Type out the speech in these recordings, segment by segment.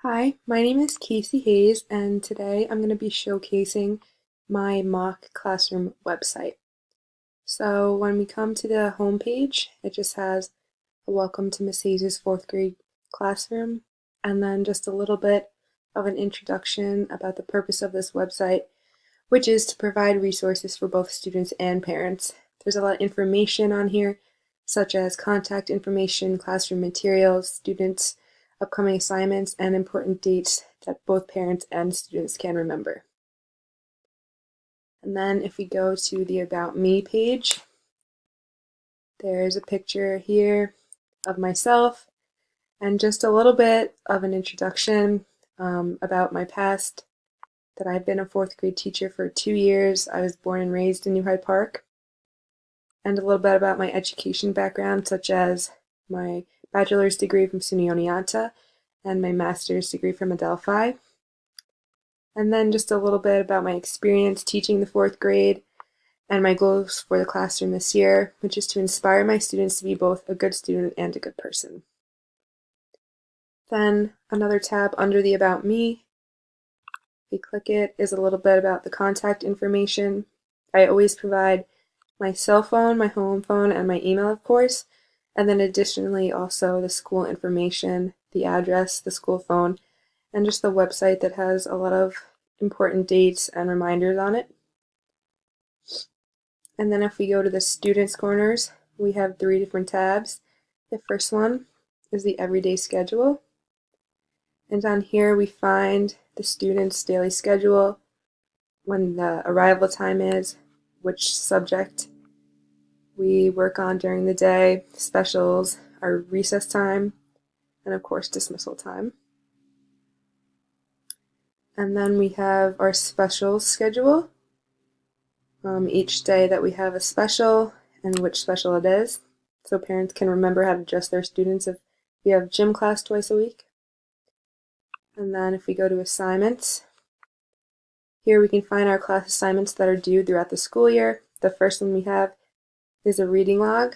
Hi, my name is Casey Hayes, and today I'm going to be showcasing my mock classroom website. So when we come to the home page, it just has a welcome to Miss Hayes' fourth grade classroom, and then just a little bit of an introduction about the purpose of this website, which is to provide resources for both students and parents. There's a lot of information on here, such as contact information, classroom materials, students' upcoming assignments, and important dates that both parents and students can remember. And then if we go to the About Me page, there's a picture here of myself and just a little bit of an introduction about my past, that I've been a fourth grade teacher for 2 years. I was born and raised in New Hyde Park. And a little bit about my education background, such as my bachelor's degree from SUNY Oneonta and my master's degree from Adelphi. And then just a little bit about my experience teaching the fourth grade and my goals for the classroom this year, which is to inspire my students to be both a good student and a good person. Then another tab under the About Me, if you click it, is a little bit about the contact information. I always provide my cell phone, my home phone, and my email, of course, and then additionally also the school information, the address, the school phone, and just the website that has a lot of important dates and reminders on it. And then if we go to the Students Corners, we have 3 different tabs. The first one is the Everyday Schedule, and on here we find the students' daily schedule, when the arrival time is, which subject we work on during the day, specials, our recess time, and of course dismissal time. And then we have our specials schedule, each day that we have a special and which special it is, so parents can remember how to adjust their students if we have gym class twice a week. And then if we go to assignments, here we can find our class assignments that are due throughout the school year. The first one we have is a reading log.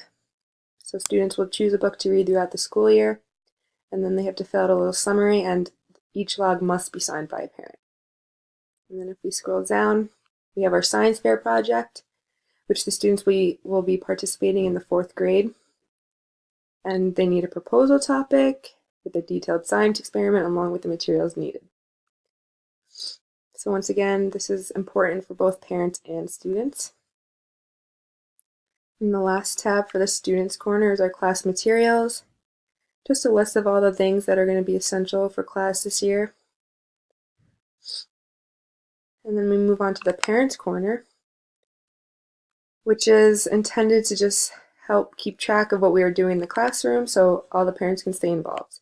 So students will choose a book to read throughout the school year, and then they have to fill out a little summary, and each log must be signed by a parent. And then if we scroll down, we have our science fair project, which the students will be participating in the fourth grade. And they need a proposal topic with a detailed science experiment along with the materials needed. So once again, this is important for both parents and students. And the last tab for the Students Corner is our class materials. Just a list of all the things that are going to be essential for class this year. And then we move on to the Parents Corner, which is intended to just help keep track of what we are doing in the classroom so all the parents can stay involved.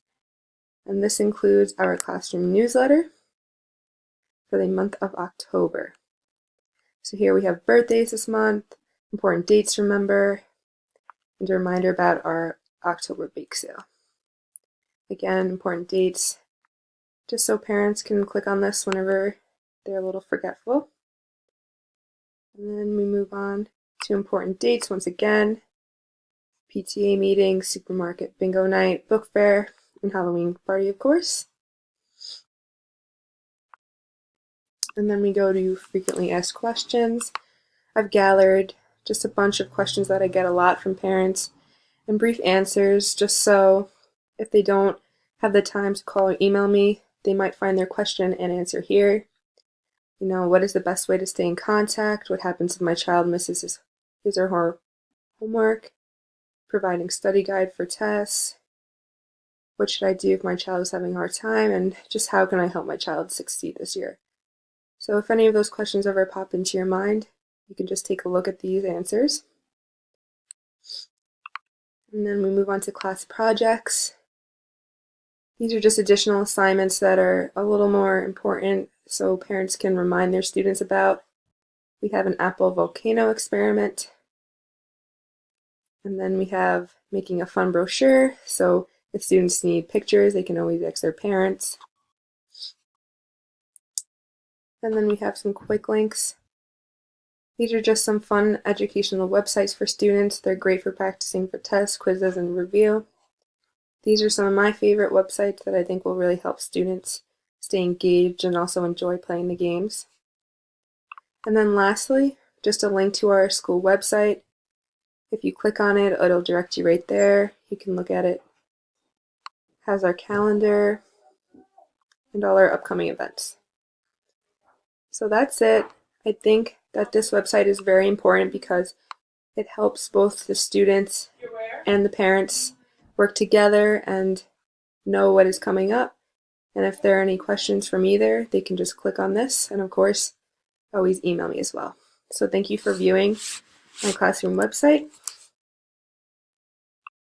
And this includes our classroom newsletter for the month of October. So here we have birthdays this month, important dates to remember, and a reminder about our October bake sale. Again, important dates, just so parents can click on this whenever they're a little forgetful. And then we move on to important dates once again: PTA meeting, supermarket bingo night, book fair, and Halloween party, of course. And then we go to frequently asked questions. I've gathered just a bunch of questions that I get a lot from parents and brief answers, just so if they don't have the time to call or email me, they might find their question and answer here. What is the best way to stay in contact? What happens if my child misses his or her homework? Providing study guide for tests. What should I do if my child is having a hard time? And just how can I help my child succeed this year? So if any of those questions ever pop into your mind, you can just take a look at these answers. And then we move on to class projects. These are just additional assignments that are a little more important so parents can remind their students about. We have an apple volcano experiment. And then we have making a fun brochure, so if students need pictures, they can always ask their parents. And then we have some quick links. These are just some fun educational websites for students. They're great for practicing for tests, quizzes, and review. These are some of my favorite websites that I think will really help students stay engaged and also enjoy playing the games. And then lastly, just a link to our school website. If you click on it, it'll direct you right there. You can look at it. It has our calendar and all our upcoming events. So that's it. I think that this website is very important because it helps both the students and the parents work together and know what is coming up. And if there are any questions from either, they can just click on this. And of course, always email me as well. So thank you for viewing my classroom website.